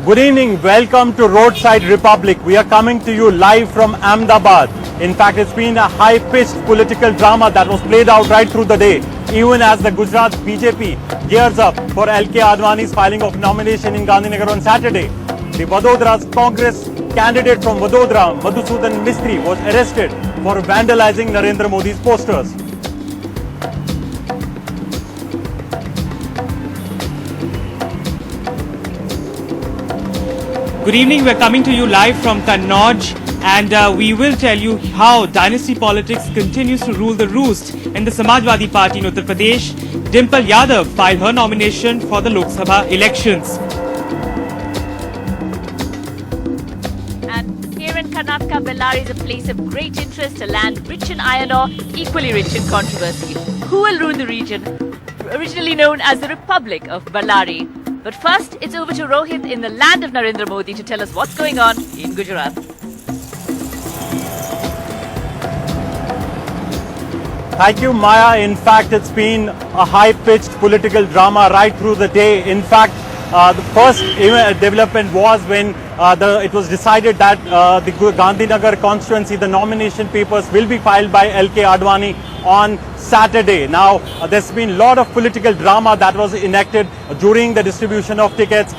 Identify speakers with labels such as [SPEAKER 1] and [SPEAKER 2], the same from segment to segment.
[SPEAKER 1] Good evening. Welcome to Roadside Republic. We are coming to you live from Ahmedabad. In fact, it's been a high-pitched political drama that was played out right through the day, even as the Gujarat BJP gears up for LK Advani's filing of nomination in Gandhinagar on Saturday. The Vadodara's Congress candidate from Vadodara, Madhusudan Mistry, was arrested for vandalizing Narendra Modi's posters.
[SPEAKER 2] Good evening, we're coming to you live from Kannauj and we will tell you how dynasty politics continues to rule the roost in the Samajwadi Party in Uttar Pradesh. Dimple Yadav filed her nomination for the Lok Sabha elections.
[SPEAKER 3] And here in Karnataka, Bellary is a place of great interest, a land rich in iron ore, equally rich in controversy. Who will rule the region? Originally known as the Republic of Bellary. But first, it's over to Rohit in the land of Narendra Modi to tell us what's going on in Gujarat.
[SPEAKER 1] Thank you, Maya. In fact, it's been a high-pitched political drama right through the day. In fact, the first development was when it was decided that the Gandhinagar constituency, the nomination papers will be filed by LK Advani on Saturday. Now, there's been a lot of political drama that was enacted during the distribution of tickets.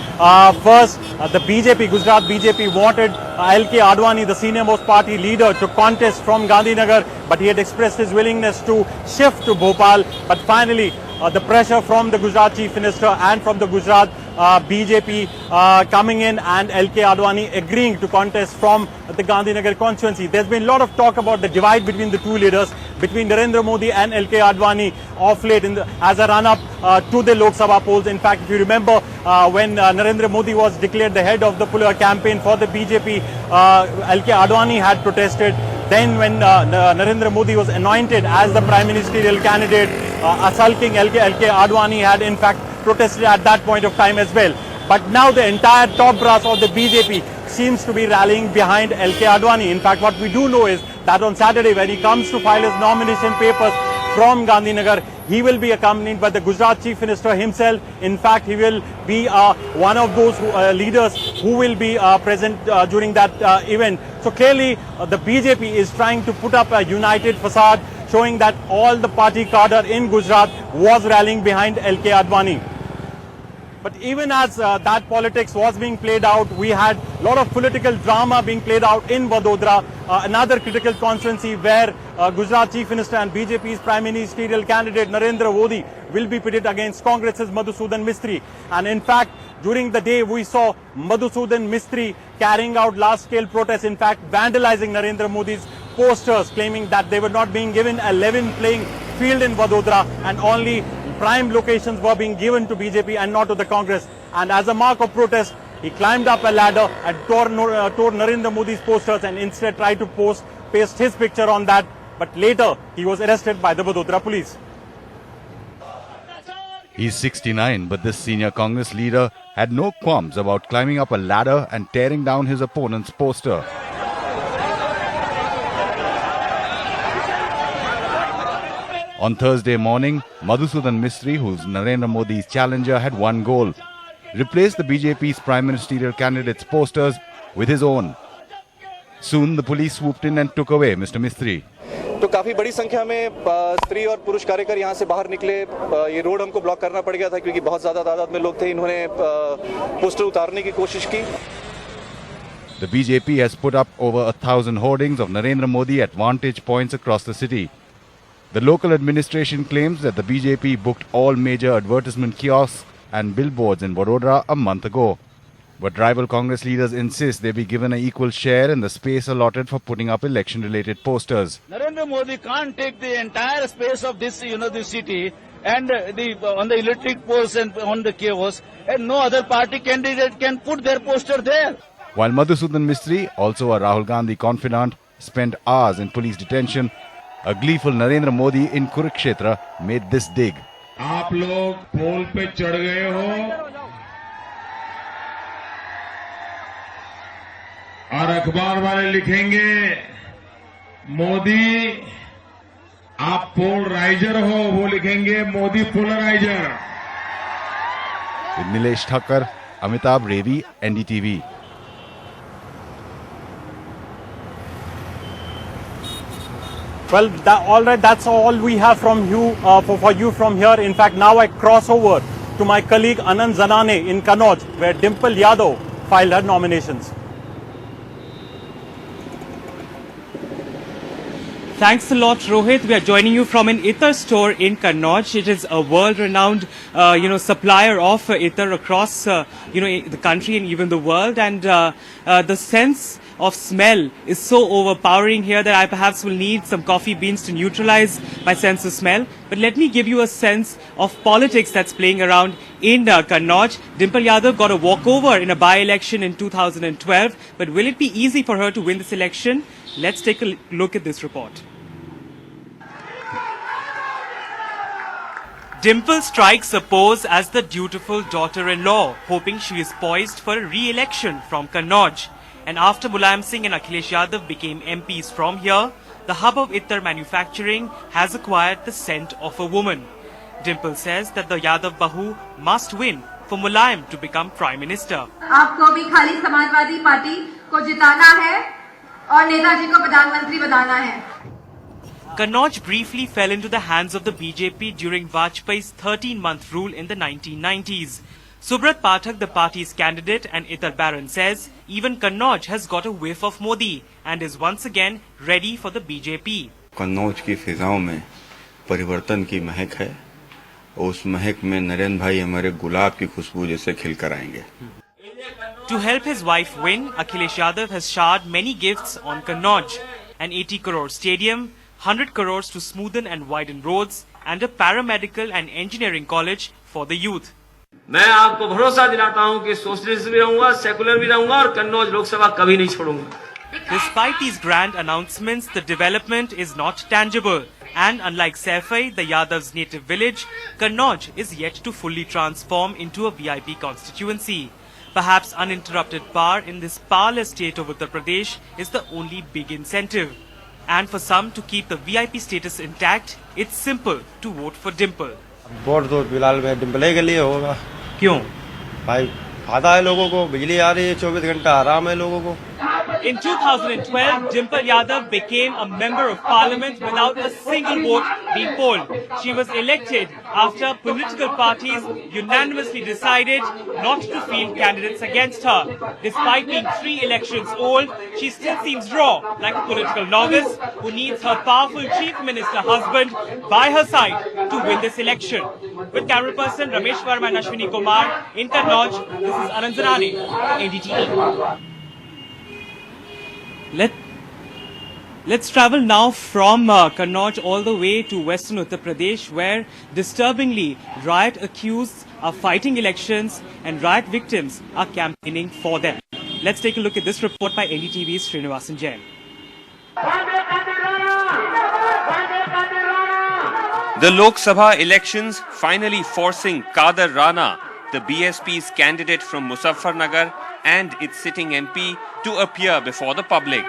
[SPEAKER 1] First, the BJP, Gujarat BJP wanted LK Advani, the senior most party leader, to contest from Gandhinagar, but he had expressed his willingness to shift to Bhopal. But finally, the pressure from the Gujarat Chief Minister and from the Gujarat BJP coming in and LK Advani agreeing to contest from the Gandhinagar constituency. There's been a lot of talk about the divide between the two leaders, between Narendra Modi and LK Advani of late as a run-up to the Lok Sabha polls. In fact, if you remember when Narendra Modi was declared the head of the campaign for the BJP, LK Advani had protested. Then when Narendra Modi was anointed as the prime ministerial candidate, a sulking LK Advani had in fact protested at that point of time as well. But now the entire top brass of the BJP seems to be rallying behind LK Advani. In fact, what we do know is that on Saturday, when he comes to file his nomination papers from Gandhinagar, he will be accompanied by the Gujarat Chief Minister himself. In fact, he will be one of those leaders who will be present during that event. So clearly, the BJP is trying to put up a united facade, showing that all the party cadre in Gujarat was rallying behind LK Advani. But even as that politics was being played out, we had a lot of political drama being played out in Vadodara, another critical constituency where Gujarat Chief Minister and BJP's Prime Ministerial candidate Narendra Modi will be pitted against Congress's Madhusudan Mistry. And in fact, during the day, we saw Madhusudan Mistry carrying out large-scale protests, in fact, vandalizing Narendra Modi's posters, claiming that they were not being given a level playing field in Vadodara and only prime locations were being given to BJP and not to the Congress. And as a mark of protest, he climbed up a ladder and tore Narendra Modi's posters and instead tried to paste his picture on that. But later, he was arrested by the Vadodara police.
[SPEAKER 4] He's 69, but this senior Congress leader had no qualms about climbing up a ladder and tearing down his opponent's poster. On Thursday morning, Madhusudan Mistry, who's Narendra Modi's challenger, had one goal: replace the BJP's prime ministerial candidate's posters with his own. Soon the police swooped in and took away Mr. Mistry.
[SPEAKER 5] तो काफ़ी बड़ी संख्या में स्त्री और पुरुष कार्यकर यहाँ से बाहर निकले. ये रोड हमको ब्लॉक करना पड़ गया था क्योंकि बहुत ज़्यादा तादाद में लोग थे. इन्होंने पोस्टर उतारने की कोशिश की.
[SPEAKER 4] The BJP has put up over 1,000 hoardings of Narendra Modi at vantage points across the city. The local administration claims that the BJP booked all major advertisement kiosks and billboards in Vadodara a month ago. But rival Congress leaders insist they be given an equal share in the space allotted for putting up election-related posters.
[SPEAKER 6] Narendra Modi can't take the entire space of this, this city and on the electric poles and on the kiosks, and no other party candidate can put their poster there.
[SPEAKER 4] While Madhusudan Mistry, also a Rahul Gandhi confidant, spent hours in police detention, a gleeful Narendra Modi in Kurukshetra made this dig.
[SPEAKER 7] आप लोग पोल पे चढ़ गए हो और अखबार वाले लिखेंगे मोदी आप पोल राइजर हो, वो लिखेंगे Modi polariser.
[SPEAKER 4] With Nilesh Thakkar, Amitabh Reddy, NDTV.
[SPEAKER 1] Well, all right, that's all we have from you for you from here. In fact, now I cross over to my colleague Anand Zanane in Kannauj, where Dimple Yadav filed her nominations.
[SPEAKER 2] Thanks a lot, Rohit. We are joining you from an Ittar store in Kannauj. It is a world-renowned, supplier of Ittar across, the country and even the world. And the sense of smell is so overpowering here that I perhaps will need some coffee beans to neutralize my sense of smell. But let me give you a sense of politics that's playing around in Kannauj. Dimple Yadav got a walkover in a by-election in 2012. But will it be easy for her to win this election? Let's take a look at this report. Dimple strikes a pose as the dutiful daughter-in-law, hoping she is poised for a re-election from Kannauj. And after Mulayam Singh and Akhilesh Yadav became MPs from here, the hub of Ittar manufacturing has acquired the scent of a woman. Dimple says that the Yadav Bahu must win for Mulayam to become Prime Minister.
[SPEAKER 8] आपको भी खाली Samajwadi party को जिताना है और नेताजी को प्रधानमंत्री बनाना है.
[SPEAKER 2] Kannauj briefly fell into the hands of the BJP during Vajpayee's 13-month rule in the 1990s. Subrat Pathak, the party's candidate and Ittar Baron, says even Kannauj has got a whiff of Modi and is once again ready for the BJP.
[SPEAKER 9] Kannauj की फिजाओं में परिवर्तन की महक है और उस महक में नरेंद्र भाई हमारे गुलाब की खुशबू जैसे खिलकर आएंगे.
[SPEAKER 2] To help his wife win, Akhilesh Yadav has showered many gifts on Kannauj. An 80 crore stadium, 100 crores to smoothen and widen roads, and a paramedical and engineering college for the youth.
[SPEAKER 10] मैं आपको भरोसा दिलाता हूं कि socialist भी रहूंगा, secular भी रहूंगा और कन्नौज लोकसभा कभी नहीं छोड़ूंगा.
[SPEAKER 2] Despite these grand announcements, the development is not tangible. And unlike Saifai, the Yadav's native village, Kannauj is yet to fully transform into a VIP constituency. Perhaps uninterrupted power in this powerless state of Uttar Pradesh is the only big incentive. And for some to keep the VIP status intact, it's simple to vote for Dimple.
[SPEAKER 11] Vote तो फिलहाल में डिम्पल के लिए होगा.
[SPEAKER 2] क्यों?
[SPEAKER 11] भाई फायदा है लोगों को, बिजली आ रही है, 24 घंटा आराम है लोगों को.
[SPEAKER 2] In 2012, Dimple Yadav became a member of parliament without a single vote being polled. She was elected after political parties unanimously decided not to field candidates against her. Despite being 3 elections old, she still seems raw, like a political novice who needs her powerful chief minister husband by her side to win this election. With camera person Ramesh Verma and Ashwini Kumar in Kannauj, this is Anand Zanane, NDTV. Let's travel now from Kannauj all the way to western Uttar Pradesh, where disturbingly riot accused are fighting elections and riot victims are campaigning for them. Let's take a look at this report by NDTV's Srinivasan Jain.
[SPEAKER 12] The Lok Sabha elections finally forcing Kader Rana, the BSP's candidate from Muzaffarnagar and its sitting MP, to appear before the public.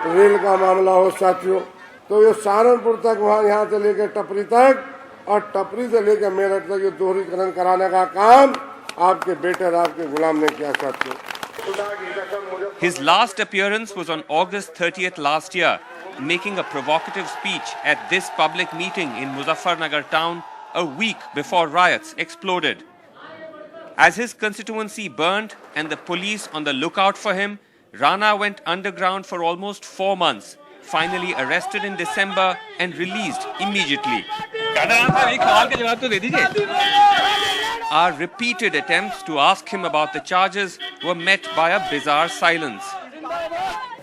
[SPEAKER 13] Rail का मामला हो साथियों, तो ये सहारनपुर तक वहाँ यहाँ से लेकर टपरी तक और टपरी से लेकर मेरठ तक ये दोहरीकरण कराने का काम आपके बेटे और आपके गुलाम ने किया साथियों.
[SPEAKER 12] His last appearance was on August 30th last year, making a provocative speech at this public meeting in Muzaffarnagar town a week before riots exploded. As his constituency burned and the police on the lookout for him, Rana went underground for almost 4 months, finally arrested in December and released immediately. Our repeated attempts to ask him about the charges were met by a bizarre silence.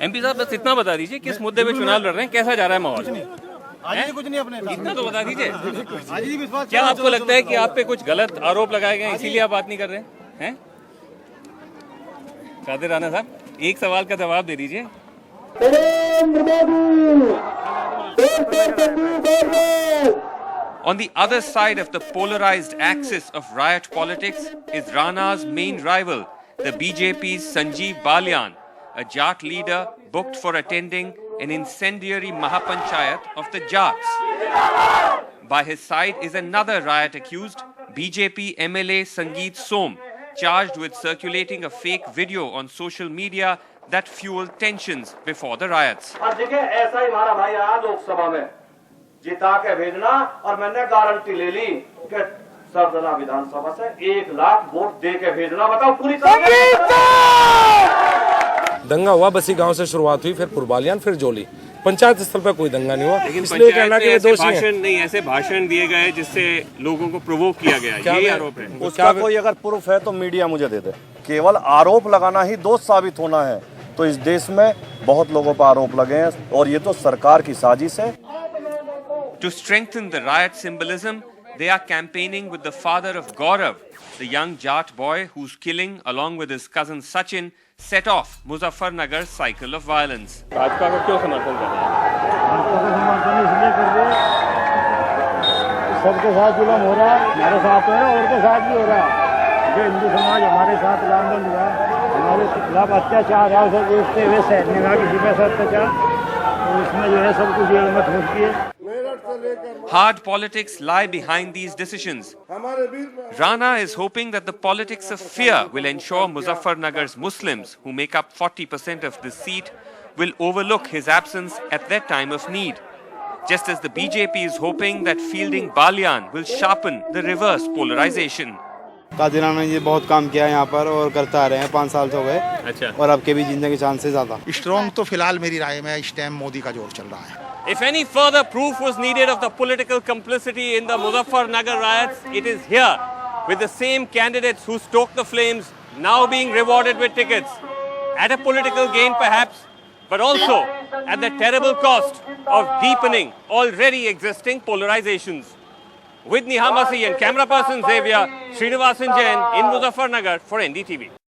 [SPEAKER 10] MP साहब बस इतना बता दीजिए किस मुद्दे पे चुनाव लड़ रहे हैं, कैसा जा रहा है माहौल? इतना तो बता दीजिए. क्या आपको लगता है कि आप पे कुछ गलत आरोप लगाए गए इसीलिए आप बात नहीं कर रहे हैं? कादिर राना साहब, एक सवाल का जवाब दे दीजिए.
[SPEAKER 12] On the other side of the polarized axis of riot politics is Rana's main rival, the BJP's Sanjeev Balyan, a Jat leader booked for attending an incendiary Mahapanchayat of the Jats. By his side is another riot accused, BJP MLA Sangeet Som, charged with circulating a fake video on social media that fueled tensions before the riots.
[SPEAKER 14] और देखिए ऐसा ही हमारा भाई आया लोकसभा में जिता के भेजना और मैंने गारंटी ले ली कि सरदना विधानसभा से 1 लाख वोट दे के भेजना। बताओ पूरी
[SPEAKER 15] दंगा हुआ, बसी गांव से शुरुआत हुई, फिर पुरबालियान, फिर जोली। पंचायत स्तर पर कोई दंगा नहीं हुआ।
[SPEAKER 10] लेकिन
[SPEAKER 15] इसलिए कहना कि
[SPEAKER 10] ऐसे भाषण नहीं, ऐसे भाषण दिए गए जिससे लोगों को प्रोवोक किया गया, यही आरोप है।
[SPEAKER 11] उसका कोई अगर प्रूफ है तो मीडिया मुझे दे दे। केवल आरोप लगाना ही दोष साबित होना है, तो इस देश में बहुत लोगों पर आरोप लगे हैं और ये तो सरकार की साजिश है।
[SPEAKER 12] To strengthen the riot symbolism, they are campaigning with the father of Gaurav, the young Jat boy whose killing, along with his cousin Sachin, set off Muzaffarnagar's cycle of violence.
[SPEAKER 10] Bhajpa का क्यों समर्थन कर रहे हैं?
[SPEAKER 14] भाजपा का समर्थन इसलिए कर रहे हैं सबके साथ जुल्म हो रहा है, हमारे साथ है और के साथ भी हो रहा है। जो हिंदू समाज हमारे साथ लामबंद हुआ, हमारे खिलाफ अत्याचार है, उसे देखते हुए सहने का किसी पे अत्याचार, तो इसमें जो है सब कुछ जेल में ठूस दिए।
[SPEAKER 12] Hard politics lie behind these decisions. Rana is hoping that the politics of fear will ensure Muzaffarnagar's Muslims, who make up 40% of this seat, will overlook his absence at their time of need. Just as the BJP is hoping that fielding Balian will sharpen the reverse polarization.
[SPEAKER 11] कादिरा ने ये बहुत काम किया यहाँ पर और करता आ रहे हैं, 5 साल से हो गए।
[SPEAKER 10] अच्छा।
[SPEAKER 11] और अब के भी जीतने के चांसेस ज़्यादा।
[SPEAKER 16] स्ट्रॉन्ग तो फिलहाल मेरी राय में इस टाइम मोदी का जोर चल रहा है।
[SPEAKER 10] If any further proof was needed of the political complicity in the Muzaffarnagar riots, it is here, with the same candidates who stoked the flames now being rewarded with tickets, at a political gain perhaps, but also at the terrible cost of deepening already existing polarizations. With Nihamasi and camera person Xavier, Srinivasan Jain in Muzaffarnagar for NDTV.